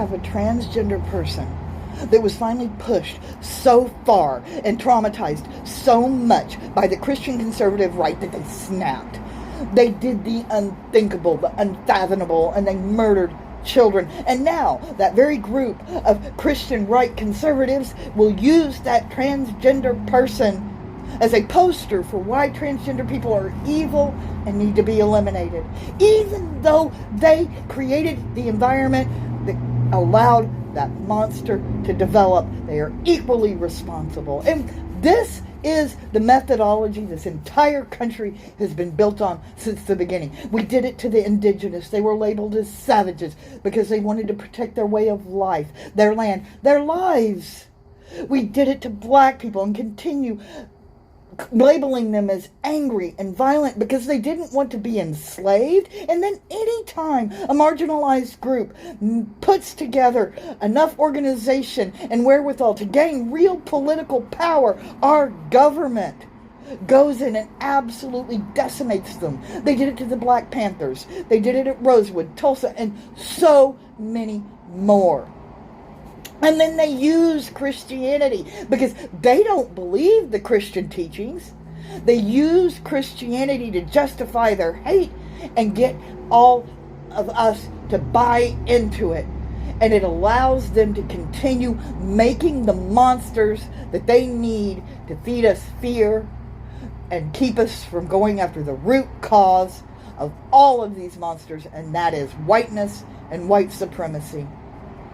have a transgender person that was finally pushed so far and traumatized so much by the Christian conservative right that they snapped. They did the unthinkable, the unfathomable, and they murdered children. And now that very group of Christian right conservatives will use that transgender person as a poster for why transgender people are evil and need to be eliminated, even though they created the environment that allowed that monster to develop. They are equally responsible. And this is the methodology this entire country has been built on since the beginning. We did it to the indigenous. They were labeled as savages because they wanted to protect their way of life, their land, their lives. We did it to black people and continue labeling them as angry and violent because they didn't want to be enslaved. And then anytime a marginalized group puts together enough organization and wherewithal to gain real political power, our government goes in and absolutely decimates them. They did it to the Black Panthers. They did it at Rosewood, Tulsa, and so many more. And then they use Christianity because they don't believe the Christian teachings. They use Christianity to justify their hate and get all of us to buy into it. And it allows them to continue making the monsters that they need to feed us fear and keep us from going after the root cause of all of these monsters, and that is whiteness and white supremacy.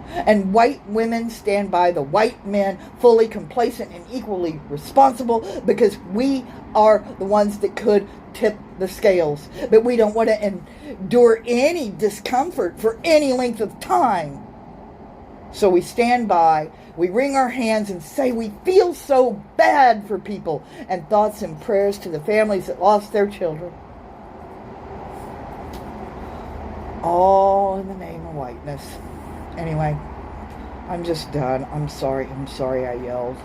And white women stand by the white men, fully complacent and equally responsible, because we are the ones that could tip the scales. But we don't want to endure any discomfort for any length of time. So we stand by, we wring our hands and say we feel so bad for people, and thoughts and prayers to the families that lost their children. All in the name of whiteness. Anyway, I'm just done. I'm sorry I yelled.